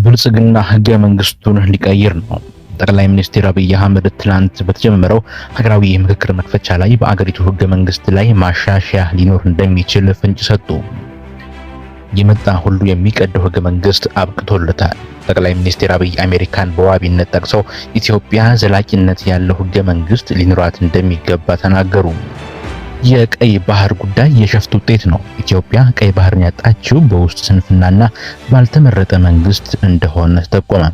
ብልጽግና ህገ መንግስቱን ሊቀይር ነው። ጠቅላይ ሚኒስትር አብይ አህመድ ትላንት በተጀመረው ሀገራዊ ምክክር መክፈቻ ላይ በአገሪቱ ህገ መንግስት ላይ ማሻሻያ ሊኖር እንደሚችል ፍንጭ ሰጡ። የመጣ ሁሉ የሚቀደው ህገ መንግስት አብቅቶለታል። ጠቅላይ ሚኒስትር አብይ አሜሪካን በዋቢነት ጠቅሰው ኢትዮጵያ ዘላቂነት ያለው ህገ መንግስት ሊኖራት እንደሚገባ ተናገሩ። የቀይ ባህር ጉዳይ የሸፍጥ ውጤት ነው። ኢትዮጵያ ቀይ ባህርን ያጣችው በውስጥ ስንፍናና ባልተመረጠ መንግስት እንደሆነ ተጠቆመ።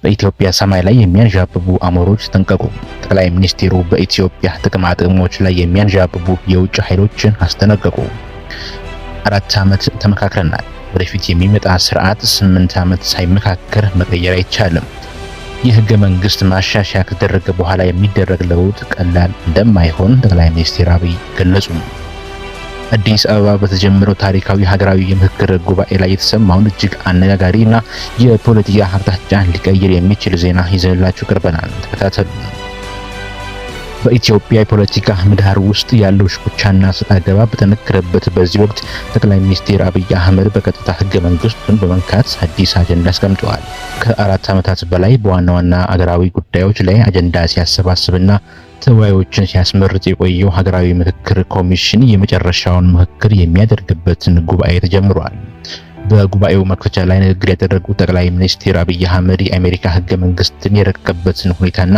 በኢትዮጵያ ሰማይ ላይ የሚያንዣብቡ አሞሮች ተጠንቀቁ። ጠቅላይ ሚኒስትሩ በኢትዮጵያ ጥቅማ ጥቅሞች ላይ የሚያንዣብቡ የውጭ ኃይሎችን አስጠነቀቁ። 4 ዓመት ተመካክረናል። ወደፊት የሚመጣ ስርዓት 8 ዓመት ሳይመካከር መቀየር አይቻልም። የህገ መንግስት ማሻሻያ ከተደረገ በኋላ የሚደረግ ለውጥ ቀላል እንደማይሆን ጠቅላይ ሚኒስትር አብይ ገለጹ። አዲስ አበባ በተጀመረው ታሪካዊ ሀገራዊ የምክክር ጉባኤ ላይ የተሰማውን እጅግ አነጋጋሪና የፖለቲካ አቅጣጫን ሊቀይር የሚችል ዜና ይዘንላችሁ ቀርበናል። ተከታተሉ። በኢትዮጵያ የፖለቲካ ምህዳር ውስጥ ያለው ሽኩቻና ሰጣ ገባ በተነከረበት በዚህ ወቅት ጠቅላይ ሚኒስትር አብይ አህመድ በቀጥታ ህገ መንግስቱን በመንካት አዲስ አጀንዳ አስቀምጠዋል። ከ4 ዓመታት በላይ በዋና ዋና አገራዊ ጉዳዮች ላይ አጀንዳ ሲያሰባስብና ተወያዮችን ሲያስመርጥ የቆየው ሀገራዊ ምክክር ኮሚሽን የመጨረሻውን ምክክር የሚያደርግበትን ጉባኤ ተጀምሯል። በጉባኤው መክፈቻ ላይ ንግግር ያደረጉት ጠቅላይ ሚኒስትር አብይ አህመድ የአሜሪካ ህገ መንግስትን የረቀቀበትን ሁኔታና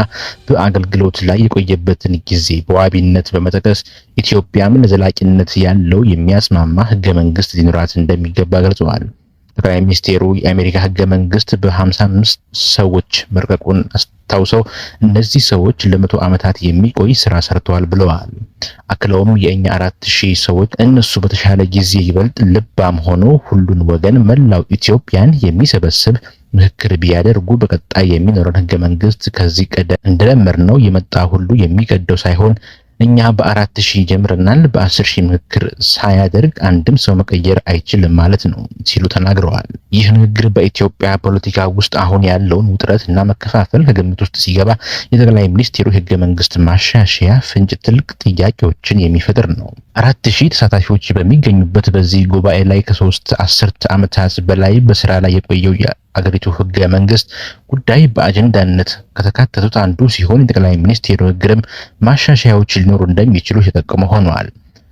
በአገልግሎት ላይ የቆየበትን ጊዜ በዋቢነት በመጥቀስ ኢትዮጵያም ለዘላቂነት ያለው የሚያስማማ ህገ መንግስት ሊኖራት እንደሚገባ ገልጸዋል። ጠቅላይ ሚኒስትሩ የአሜሪካ ህገ መንግስት በ55 ሰዎች መርቀቁን አስታውሰው እነዚህ ሰዎች ለ100 ዓመታት የሚቆይ ስራ ሰርተዋል ብለዋል። አክለውም የኛ 4000 ሰዎች እነሱ በተሻለ ጊዜ ይበልጥ ልባም ሆኖ ሁሉን ወገን መላው ኢትዮጵያን የሚሰበስብ ምክክር ቢያደርጉ በቀጣይ የሚኖረን ህገ መንግስት ከዚህ ቀደም እንደለመድነው የመጣ ሁሉ የሚቀደው ሳይሆን እኛ በ4000 ጀምረናል። በ10000 ምክክር ሳያደርግ አንድም ሰው መቀየር አይችልም ማለት ነው ሲሉ ተናግረዋል። ይህ ንግግር በኢትዮጵያ ፖለቲካ ውስጥ አሁን ያለውን ውጥረት እና መከፋፈል ከግምት ውስጥ ሲገባ የጠቅላይ ሚኒስትሩ ህገ መንግስት ማሻሻያ ፍንጭ ትልቅ ጥያቄዎችን የሚፈጥር ነው። 4000 ተሳታፊዎች በሚገኙበት በዚህ ጉባኤ ላይ ከ3 አስርት ዓመታት በላይ በስራ ላይ የቆየው አገሪቱ ህገ መንግስት ጉዳይ በአጀንዳነት ከተካተቱት አንዱ ሲሆን የጠቅላይ ሚኒስትሩ ንግግርም ማሻሻያዎች ሊኖሩ እንደሚችሉ የተጠቆመ ሆኗል።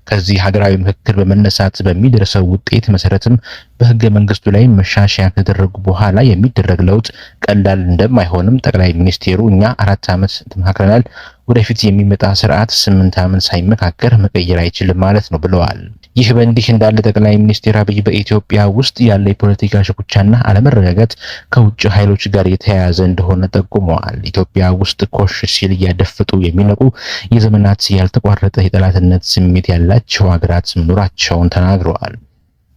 ከዚህ ሀገራዊ ምክክር በመነሳት በሚደርሰው ውጤት መሰረትም በህገ መንግስቱ ላይ መሻሻያ ከተደረጉ በኋላ የሚደረግ ለውጥ ቀላል እንደማይሆንም ጠቅላይ ሚኒስትሩ እኛ 4 ዓመት ተመካክረናል፣ ወደፊት የሚመጣ ስርዓት 8 ዓመት ሳይመካከር መቀየር አይችልም ማለት ነው ብለዋል። ይህ በእንዲህ እንዳለ ጠቅላይ ሚኒስትር አብይ በኢትዮጵያ ውስጥ ያለ የፖለቲካ ሽኩቻና አለመረጋጋት ከውጭ ኃይሎች ጋር የተያያዘ እንደሆነ ጠቁመዋል። ኢትዮጵያ ውስጥ ኮሽ ሲል እያደፈጡ የሚነቁ የዘመናት ያልተቋረጠ የጠላትነት ስሜት ያላቸው ሀገራት መኖራቸውን ተናግረዋል።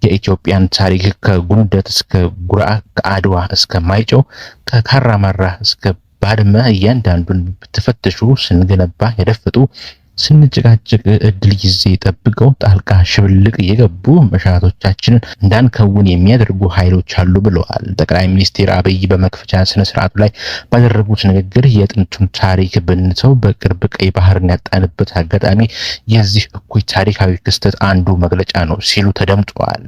የኢትዮጵያን ታሪክ ከጉንደት እስከ ጉራ፣ ከአድዋ እስከ ማይጨው፣ ከካራማራ እስከ ባድመ እያንዳንዱን ብትፈትሹ ስንገነባ የደፈጡ ስንጨቃጨቅ እድል ጊዜ ጠብቀው ጣልቃ ሽብልቅ እየገቡ መሻቶቻችንን እንዳንከውን የሚያደርጉ ኃይሎች አሉ ብለዋል። ጠቅላይ ሚኒስትር አብይ በመክፈቻ ስነ ስርዓቱ ላይ ባደረጉት ንግግር የጥንቱን ታሪክ ብንተው በቅርብ ቀይ ባህርን ያጣንበት አጋጣሚ የዚህ እኩይ ታሪካዊ ክስተት አንዱ መግለጫ ነው ሲሉ ተደምጠዋል።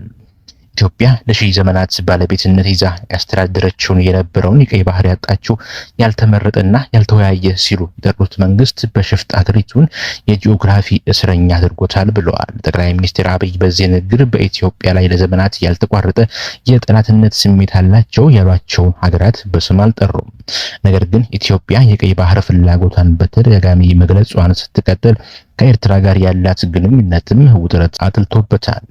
ኢትዮጵያ ለሺህ ዘመናት ባለቤትነት ይዛ ያስተዳደረችውን የነበረውን የቀይ ባህር ያጣችው ያልተመረጠና ያልተወያየ ሲሉ የጠሩት መንግስት በሽፍጥ አገሪቱን የጂኦግራፊ እስረኛ አድርጎታል ብለዋል። ጠቅላይ ሚኒስትር አብይ በዚህ ንግግር በኢትዮጵያ ላይ ለዘመናት ያልተቋረጠ የጠላትነት ስሜት አላቸው ያሏቸውን ሀገራት በስም አልጠሩም። ነገር ግን ኢትዮጵያ የቀይ ባህር ፍላጎቷን በተደጋጋሚ መግለጿን ስትቀጥል ከኤርትራ ጋር ያላት ግንኙነትም ውጥረት አጥልቶበታል።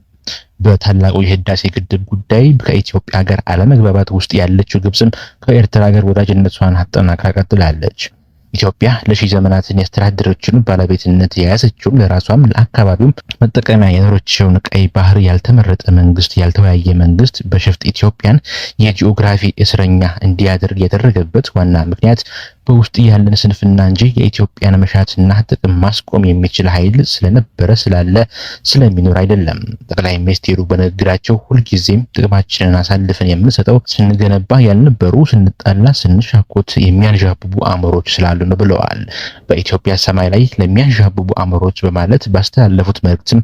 በታላቁ የህዳሴ ግድብ ጉዳይ ከኢትዮጵያ ጋር አለመግባባት ውስጥ ያለችው ግብጽም ከኤርትራ ጋር ወዳጅነቷን አጠናክራ ቀጥላለች። ኢትዮጵያ ለሺህ ዘመናትን ያስተዳደረችውን ባለቤትነት የያዘችውን ለራሷም ለአካባቢውም መጠቀሚያ የኖረችውን ቀይ ባህር ያልተመረጠ መንግስት ያልተወያየ መንግስት በሽፍጥ ኢትዮጵያን የጂኦግራፊ እስረኛ እንዲያደርግ ያደረገበት ዋና ምክንያት በውስጥ ያለን ስንፍና እንጂ የኢትዮጵያን መሻትና ጥቅም ማስቆም የሚችል ኃይል ስለሚኖር አይደለም። ጠቅላይ ሚኒስትሩ በንግግራቸው ሁልጊዜም ጥቅማችንን አሳልፈን የምንሰጠው ስንገነባ ያልነበሩ ስንጣላ ስንሻኮት የሚያንዣብቡ አሞሮች ስላሉ ነው ብለዋል። በኢትዮጵያ ሰማይ ላይ ለሚያንዣብቡ አሞሮች በማለት ባስተላለፉት መልእክትም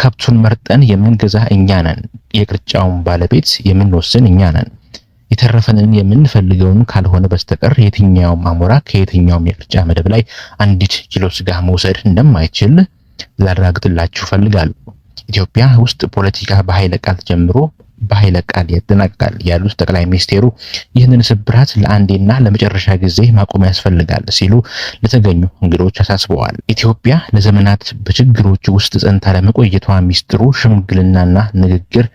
ከብቱን መርጠን የምንገዛ እኛ ነን፣ የቅርጫውን ባለቤት የምንወስን እኛ ነን። የተረፈንን የምንፈልገውን ካልሆነ በስተቀር የትኛውም አሞራ ከየትኛውም የምርጫ መደብ ላይ አንዲት ኪሎ ስጋ መውሰድ እንደማይችል ላረጋግጥላችሁ ፈልጋለሁ። ኢትዮጵያ ውስጥ ፖለቲካ በኃይለ ቃል ጀምሮ በኃይለ ቃል ያጠናቅቃል ያሉት ጠቅላይ ሚኒስቴሩ ይህንን ስብራት ለአንዴና ለመጨረሻ ጊዜ ማቆም ያስፈልጋል ሲሉ ለተገኙ እንግዶች አሳስበዋል። ኢትዮጵያ ለዘመናት በችግሮች ውስጥ ጸንታ ለመቆየቷ ሚስጥሩ ሽምግልናና ንግግር፣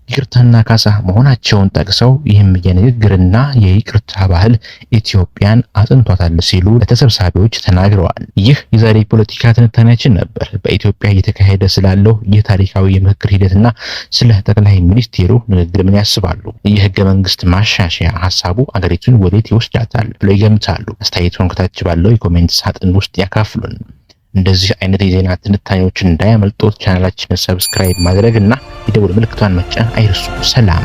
ይቅርታና ካሳ መሆናቸውን ጠቅሰው ይህም የንግግርና የይቅርታ ባህል ኢትዮጵያን አጽንቷታል ሲሉ ለተሰብሳቢዎች ተናግረዋል። ይህ የዛሬ ፖለቲካ ትንታኔያችን ነበር። በኢትዮጵያ እየተካሄደ ስላለው የታሪካዊ የምክክር ሂደትና ስለ ጠቅላይ ሚኒስቴሩ ንግግር ምን ያስባሉ? የህገ መንግስት ማሻሻያ ሀሳቡ አገሪቱን ወዴት ይወስዳታል ብለው ይገምታሉ? አስተያየቱን ከታች ባለው የኮሜንት ሳጥን ውስጥ ያካፍሉን። እንደዚህ አይነት የዜና ትንታኔዎችን እንዳያመልጦት ቻናላችንን ሰብስክራይብ ማድረግ እና የደወል ምልክቷን መጫን አይርሱ። ሰላም።